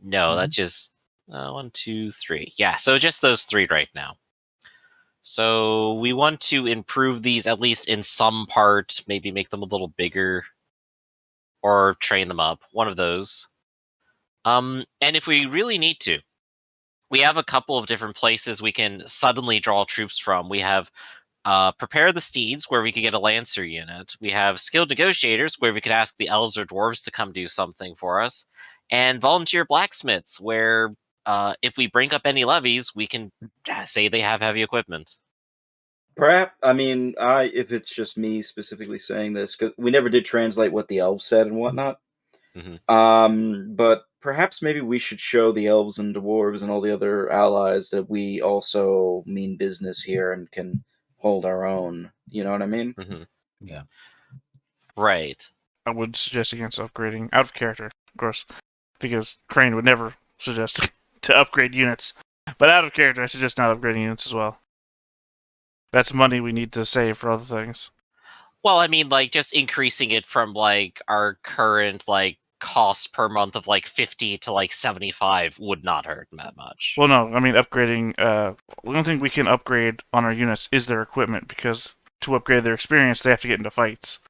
S3: No, that's just 1, 2, 3. Yeah, so just those 3 right now. So we want to improve these at least in some part, maybe make them a little bigger, or train them up. One of those. And if we really need to, we have a couple of different places we can suddenly draw troops from. We have Prepare the Steeds, where we could get a Lancer unit. We have Skilled Negotiators, where we could ask the Elves or Dwarves to come do something for us. And Volunteer Blacksmiths, where if we bring up any levies, we can say they have heavy equipment.
S1: Perhaps, I mean, if it's just me specifically saying this, because we never did translate what the elves said and whatnot. But perhaps maybe we should show the elves and dwarves and all the other allies that we also mean business here and can hold our own. You know what I mean?
S4: Yeah.
S3: Right.
S2: I would suggest against upgrading out of character, of course, because Crane would never suggest to upgrade units. But out of character, I suggest not upgrading units as well. That's money we need to save for other things.
S3: Well, I mean, like, just increasing it from, like, our current, like, cost per month of, like, 50 to, like, 75 would not hurt that much.
S2: Well, no, I mean, upgrading... the only thing we can upgrade on our units is their equipment, because to upgrade their experience, they have to get into fights.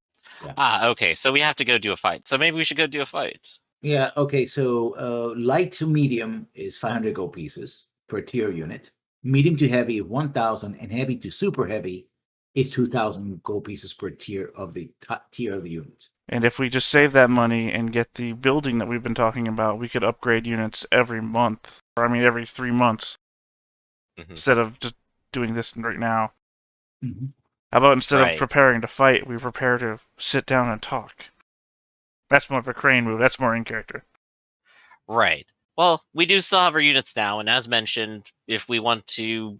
S4: Yeah.
S3: Okay, so we have to go do a fight. So maybe we should go do a fight.
S4: Yeah, okay, so light to medium is 500 gold pieces per tier unit. Medium to heavy is 1,000, and heavy to super heavy is 2,000 gold pieces per tier of the tier of the unit.
S2: And if we just save that money and get the building that we've been talking about, we could upgrade units every month. Or, I mean, every 3 months. Instead of just doing this right now. How about instead of preparing to fight, we prepare to sit down and talk? That's more of a Crane move. That's more in character.
S3: Right. Well, we do still have our units now, and as mentioned, if we want to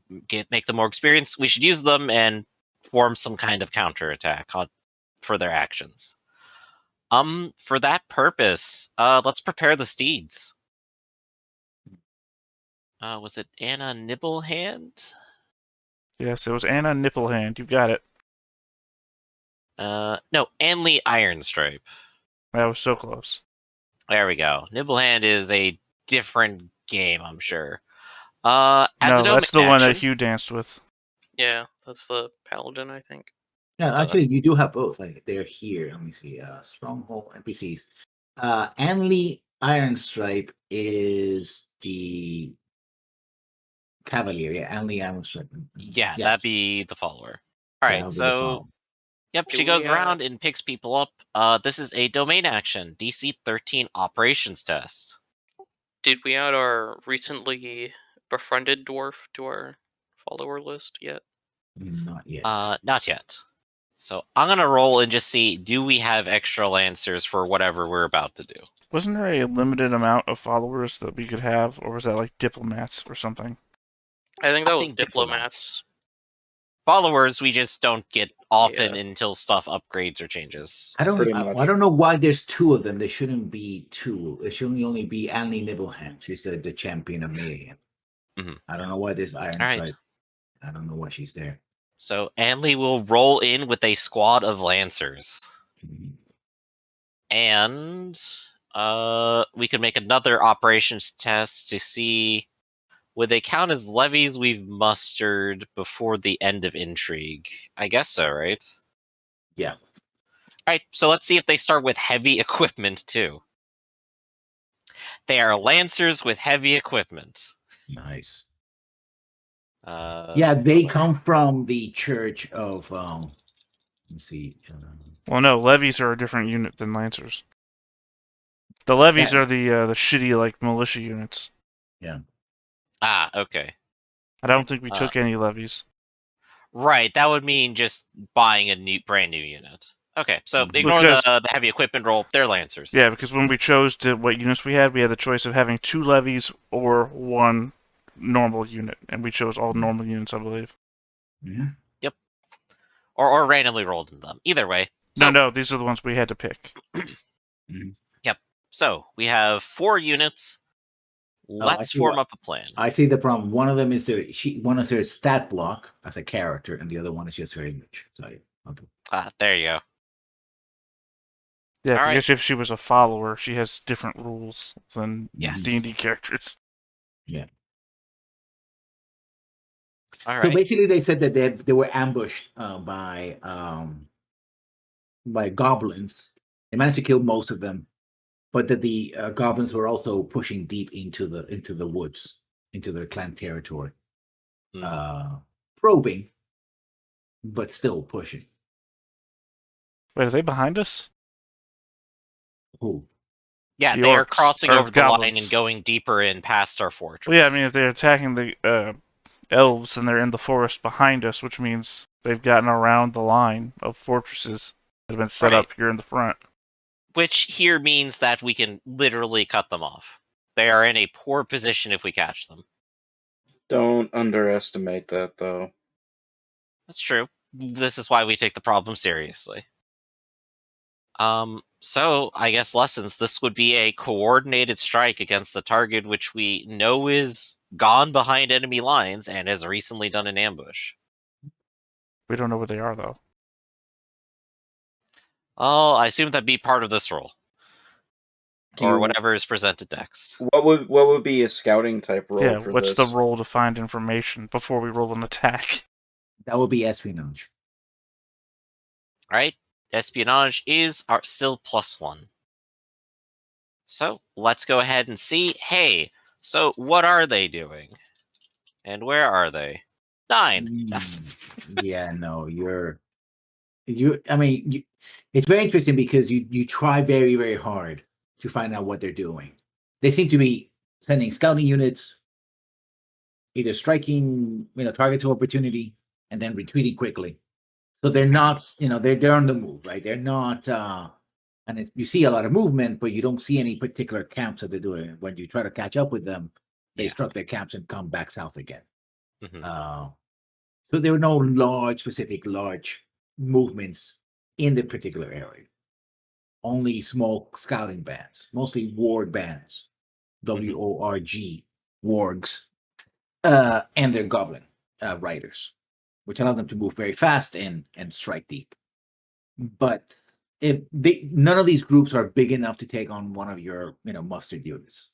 S3: make them more experienced, we should use them and form some kind of counterattack for their actions. For that purpose, let's prepare the steeds. Was it Anna Nibblehand?
S2: Yes, it was Anna Nipplehand. You got it.
S3: No, Anley Ironstripe.
S2: That was so close.
S3: There we go. Nibblehand is a different game, I'm sure.
S2: No, that's the one that Hugh danced with.
S5: Yeah, that's the paladin, I think.
S4: Yeah, actually, you do have both. Like they're here. Let me see. Stronghold NPCs. Anli Ironstripe is the Cavalier. Yeah, Anli Ironstripe.
S3: Yeah,
S4: Yes.
S3: that'd be the follower. All
S4: Yeah,
S3: right,
S4: that'll be the
S3: so
S4: follower.
S3: yep,
S5: Do
S3: she goes
S5: we,
S3: around and picks people up. This is a domain action, DC 13 operations test.
S5: Did we add our recently befriended dwarf to our follower list yet?
S4: Not yet.
S3: Not yet. So I'm gonna roll and just see, do we have extra lancers for whatever we're about to do?
S2: Wasn't there a limited amount of followers that we could have, or was that like diplomats or something?
S5: I think that was
S3: think
S5: diplomats.
S3: Followers, we just don't get often
S5: Yeah.
S3: until stuff upgrades or changes.
S4: I don't.
S1: Pretty much.
S4: I don't know why there's two of them. There shouldn't be two. It should only be Anli Nibblehand. She's the champion of mayhem.
S3: Mhm.
S4: I don't know why there's Iron
S3: Alright.
S4: Stripe. I don't know why she's there.
S3: So Anli will roll in with a squad of lancers.
S4: Mhm.
S3: And we could make another operations test to see, would they count as levies we've mustered before the end of intrigue? I guess so, right?
S4: Yeah.
S3: Alright, so let's see if they start with heavy equipment too. They are lancers with heavy equipment.
S4: Nice.
S3: Uh,
S4: Yeah, they come from the Church of. Let's see.
S2: Well, no, levies are a different unit than lancers. The levies
S4: Yeah.
S2: are the shitty like militia units.
S3: okay.
S2: I don't think we took any levies.
S3: Right, that would mean just buying a brand new unit. Okay, so ignore
S2: Because-
S3: the heavy equipment roll. They're lancers.
S2: Yeah, because when we chose what units we had the choice of having 2 levies or 1 normal unit, and we chose all normal units, I believe.
S4: Yeah.
S3: Or randomly rolled in them. Either way. So,
S2: No, these are the ones we had to pick.
S3: Yep. So we have 4 units. Let's
S4: see
S3: form
S4: what-
S3: up a plan.
S4: I see the problem. One of them is one is her stat block as a character, and the other one is just her image. So okay.
S3: There you go.
S2: Yeah,
S3: All
S2: because if she was a follower, she has different rules than
S3: Yes.
S2: D&D characters.
S3: All
S4: So
S3: right.
S4: basically, they said that they were ambushed by goblins. They managed to kill most of them, but that the goblins were also pushing deep into the woods, into their clan territory, probing, but still pushing.
S2: Wait, are they behind us?
S4: Who?
S3: Yeah,
S2: The
S3: they are
S2: orcs,
S3: crossing
S2: or
S3: over the line
S2: goblins.
S3: and going deeper in past our fortress.
S2: Well, yeah, I mean, if they're attacking the elves and they're in the forest behind us, which means they've gotten around the line of fortresses that have been set
S3: Right.
S2: up here in the front.
S3: Which here means that we can literally cut them off. They are in a poor position if we catch them.
S1: Don't underestimate that, though.
S3: That's true. This is why we take the problem seriously. So I guess lessons. This would be a coordinated strike against a target which we know is gone behind enemy lines and has recently done an ambush.
S2: We don't know where they are, though.
S3: Oh, I assume that'd be part of this roll. Or whatever is presented next.
S1: What would be a scouting type role
S2: Yeah,
S1: for
S2: what's
S1: this?
S2: the roll to find information before we roll an attack?
S4: That would be espionage.
S3: Right? Espionage is still +1. So let's go ahead and see. Hey, so what are they doing? And where are they? 9.
S4: Yeah, no, I mean, it's very interesting because you try very, very hard to find out what they're doing. They seem to be sending scouting units, either striking, targets of opportunity, and then retreating quickly. So they're not, they're on the move, right? They're not, and you see a lot of movement, but you don't see any particular camps that they're doing. When you try to catch up with them, they struck their camps and come back south again. So there were no specific large movements in the particular area. Only small scouting bands, mostly warg bands, WORG, wargs, and their goblin riders, which allow them to move very fast and strike deep. But none of these groups are big enough to take on one of your mustered units.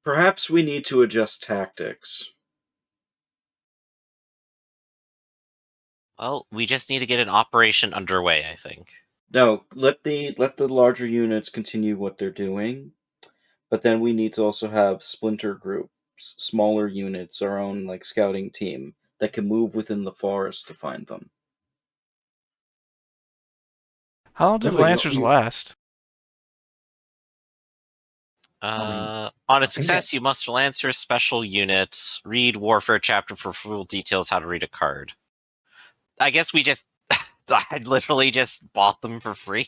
S1: Perhaps we need to adjust tactics.
S3: Well, we just need to get an operation underway, I think.
S1: No, let the larger units continue what they're doing, but then we need to also have splinter groups, smaller units, our own like scouting team that can move within the forest to find them.
S2: How long did
S4: Remember,
S2: Lancers last?
S3: On a
S4: I think
S3: success, you must Lancer a special unit. Read Warfare chapter for full details how to read a card. I guess we just... I literally just bought them for free.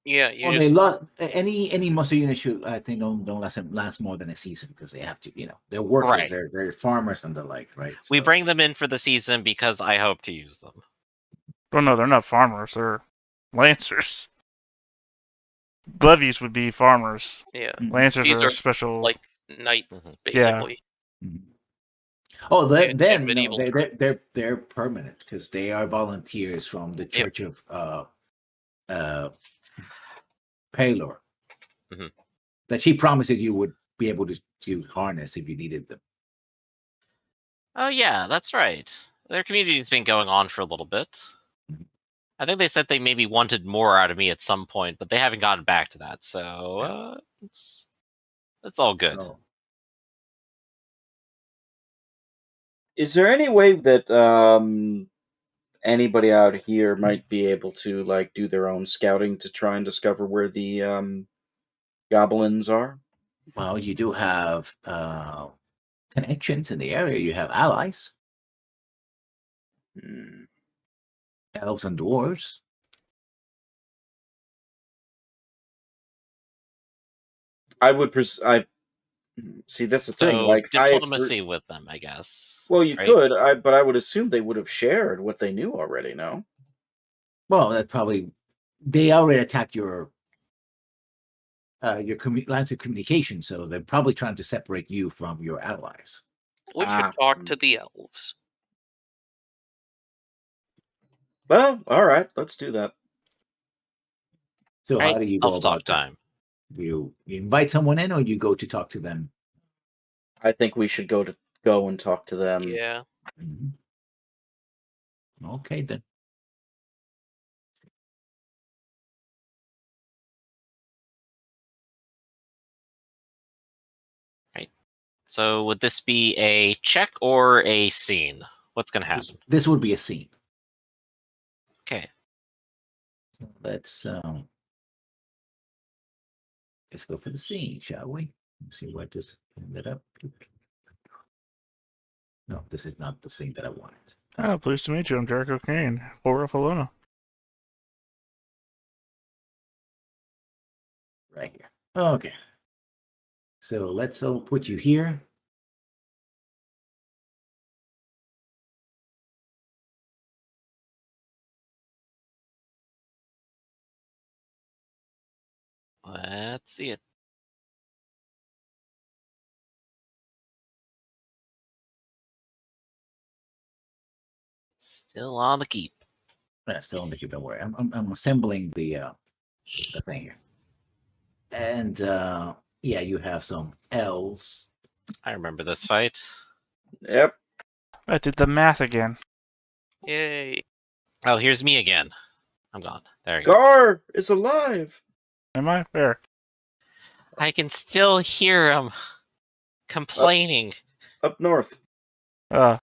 S5: Yeah, you
S4: Well,
S5: just
S4: any muscle unit should, I think, don't last more than a season because they have to, they're workers,
S3: Right.
S4: they're farmers and the like, right?
S3: We
S4: So-
S3: bring them in for the season because I hope to use them.
S2: Oh no, they're not farmers. They're Lancers. Glevies would be farmers.
S5: yeah.
S2: Lancers
S5: These
S2: are
S5: are,
S2: special.
S5: like knights,
S3: Mhm.
S5: basically.
S4: Mhm. Oh,
S5: In
S4: them no,
S5: medieval
S4: they're permanent because they are volunteers from the Church of Palor
S3: Mhm.
S4: that she promised that you would be able to harness if you needed them.
S3: Oh yeah, that's right. Their community's been going on for a little bit.
S4: Mhm.
S3: I think they said they maybe wanted more out of me at some point, but they haven't gotten back to that. So it's all good.
S4: Oh.
S1: Is there any way that anybody out here might be able to like do their own scouting to try and discover where the goblins are?
S4: Well, you do have connections in the area. You have allies,
S1: Hmm.
S4: elves and dwarves.
S1: I would I see that's the thing.
S3: So
S1: Like
S3: diplomacy with them, I guess.
S1: well, you
S3: right?
S1: could, but I would assume they would have shared what they knew already. No.
S4: Well, that probably they already attacked your lines of communication, so they're probably trying to separate you from your allies.
S5: We should
S1: Ah.
S5: talk to the elves.
S1: Well, all right, let's do that.
S4: So
S3: Right?
S4: how do you go
S3: Elf talk
S4: about that?
S3: time.
S4: You invite someone in, or you go to talk to them?
S1: I think we should go and talk to them.
S5: Yeah.
S4: Mhm. Okay, then.
S3: So would this be a check or a scene? What's going to happen?
S4: This would be a scene.
S3: Okay.
S4: So let's go for the scene, shall we? Let's see what this ended up. No, this is not the scene that I wanted.
S2: Oh, pleased to meet you. I'm Jericho Kane, Horror Falona.
S4: Right here. Okay. So let's put you here.
S3: Let's see it. Still on the keep.
S4: Still in the cube. Don't worry. I'm assembling the thing here. And yeah, you have some elves.
S3: I remember this fight.
S1: Yep.
S2: I did the math again.
S5: Yay.
S3: Oh, here's me again. I'm gone. There you go.
S1: Gar is alive.
S2: Am I? Fair.
S3: I can still hear him complaining.
S1: Up north.
S2: A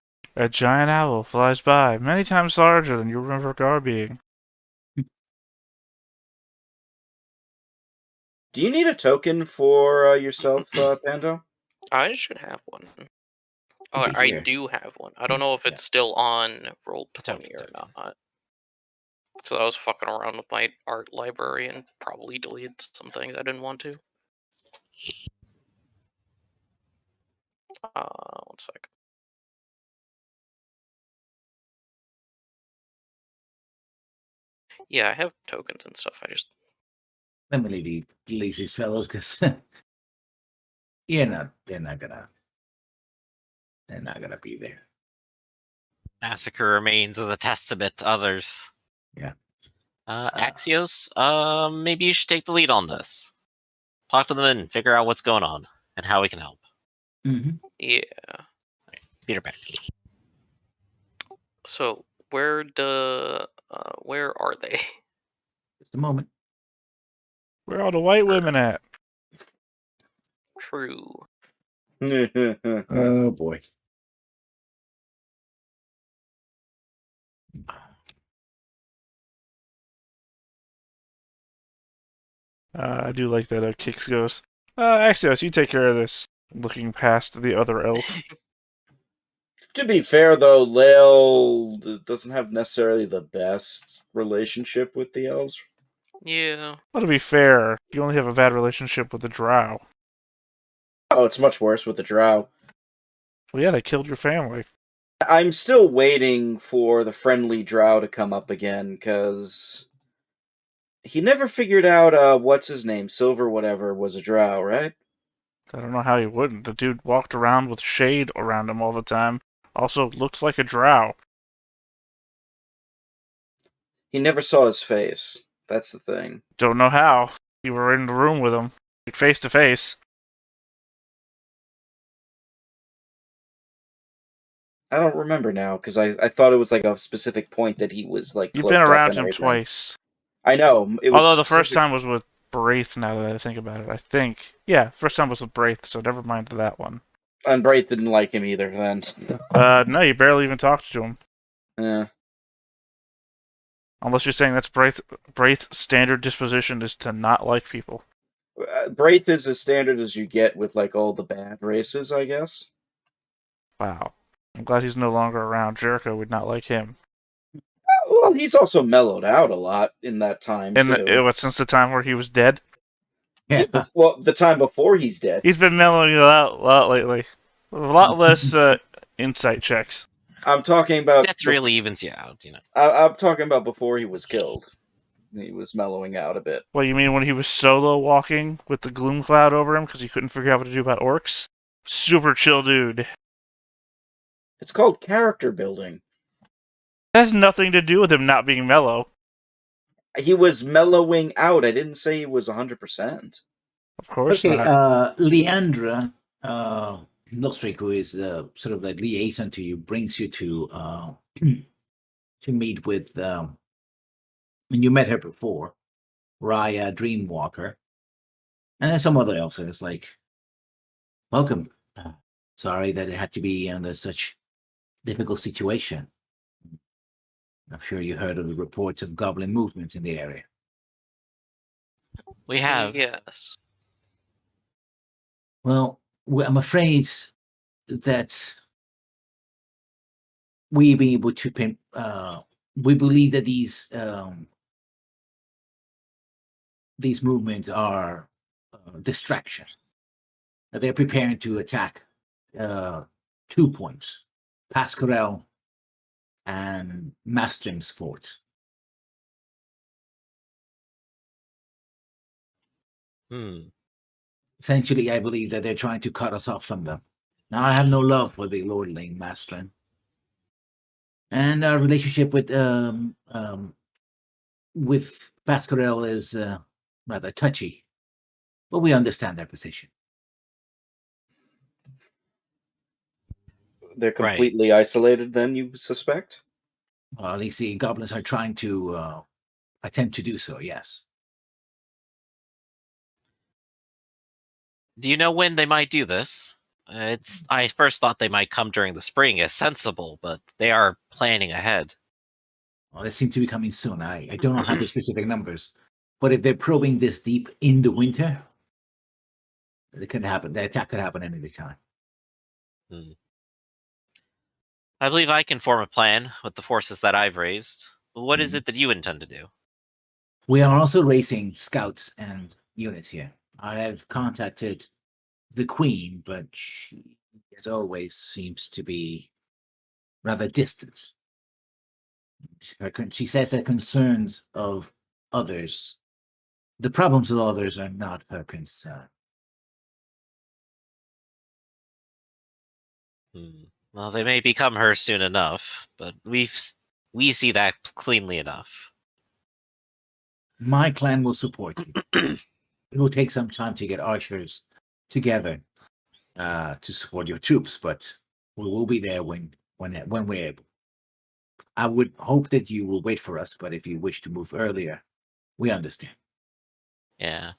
S2: giant owl flies by, many times larger than you remember Gar being.
S1: Do you need a token for yourself, Pando?
S5: I should have one. Oh,
S4: It'll be
S5: I
S4: here.
S5: do have one. I don't know if it's still on Roll20
S3: Token,
S5: or
S3: token.
S5: not. So I was fucking around with my art library and probably deleted some things I didn't want to. One sec. Yeah, I have tokens and stuff. I just
S4: Let me leave these fellows because they're not gonna be there.
S3: Massacre remains as a testament to others.
S4: Yeah.
S3: Axios, maybe you should take the lead on this. Talk to them and figure out what's going on and how we can help.
S4: Mm-hmm.
S5: yeah.
S3: Peter back.
S5: So where are they?
S4: Just a moment.
S2: Where are all the white women at?
S5: True.
S4: Oh boy.
S2: I do like that Kix goes, Axios, you take care of this. Looking past the other elf.
S1: To be fair, though, Lael doesn't have necessarily the best relationship with the elves.
S5: Yeah.
S2: Well, to be fair, you only have a bad relationship with the drow.
S1: Oh, it's much worse with the drow.
S2: Well, yeah, they killed your family.
S1: I'm still waiting for the friendly drow to come up again, because he never figured out what's his name, Silver whatever, was a drow, right?
S2: I don't know how he wouldn't. The dude walked around with shade around him all the time. Also looked like a drow.
S1: He never saw his face. That's the thing.
S2: Don't know how. You were in the room with him, like face to face.
S1: I don't remember now, because I thought it was like a specific point that he was like.
S2: You've been
S1: cloaked up
S2: around
S1: and
S2: him
S1: everything.
S2: twice.
S1: I know. It was
S2: Although the first
S1: specific-
S2: time was with Braith, now that I think about it. I think. Yeah, first time was with Braith, so never mind that one.
S1: And Braith didn't like him either then.
S2: No, you barely even talked to him.
S1: Yeah.
S2: Unless you're saying that's Braith's standard disposition is to not like people.
S1: Braith is as standard as you get with like all the bad races, I guess.
S2: Wow. I'm glad he's no longer around. Jericho would not like him.
S1: Well, he's also mellowed out a lot in that time, too.
S2: Since the time where he was dead?
S4: Yeah.
S1: Well, the time before he's dead.
S2: He's been mellowing a lot lately. A lot less insight checks.
S1: I'm talking about...
S3: Death really evens you out, you know.
S1: I'm talking about before he was killed. He was mellowing out a bit.
S2: Well, you mean when he was solo walking with the gloom cloud over him because he couldn't figure out what to do about orcs? Super chill dude.
S1: It's called character building.
S2: That has nothing to do with him not being mellow.
S1: He was mellowing out. I didn't say he was 100%.
S2: Of course
S4: Okay,
S2: not.
S4: Leandra Nostrik, who is sort of the liaison to you, brings you to meet with and you met her before, Raya Dreamwalker, and then some other elves. It's like, welcome. Sorry that it had to be under such difficult situation. I'm sure you heard of the reports of goblin movements in the area.
S3: We have.
S5: Yes.
S4: Well, I'm afraid that we be able to we believe that these movements are distraction. That they're preparing to attack 2 points, Pasquarel and Mastring's fort. Essentially, I believe that they're trying to cut us off from them. Now, I have no love for the lordling Mastrin, and our relationship with Pasquarel is rather touchy, but we understand their position.
S1: They're completely isolated, then, you suspect?
S4: Well, at least the goblins are trying to attempt to do so, yes.
S3: Do you know when they might do this? I first thought they might come during the spring as sensible, but they are planning ahead.
S4: Well, they seem to be coming soon. I don't have the specific numbers, but if they're probing this deep in the winter, it could happen. The attack could happen at any time.
S3: I believe I can form a plan with the forces that I've raised. What is it that you intend to do?
S4: We are also raising scouts and units here. I have contacted the Queen, but she, as always, seems to be rather distant. She says that concerns of others, the problems of others, are not her concern.
S3: Well, they may become hers soon enough, but we see that cleanly enough.
S4: My clan will support you. It will take some time to get archers together to support your troops, but we will be there when we're able. I would hope that you will wait for us, but if you wish to move earlier, we understand.
S3: Yeah.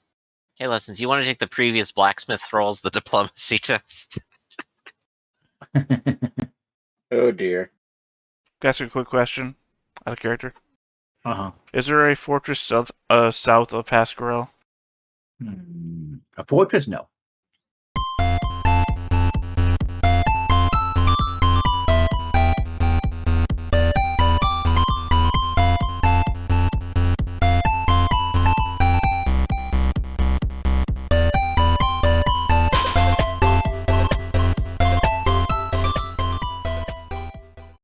S3: Hey, listen, do you want to take the previous blacksmith rolls, the diplomacy test?
S1: Oh dear.
S2: Can I ask you a quick question out of character?
S4: Uh-huh.
S2: Is there a fortress south of Pasquarel?
S4: A fortress? No.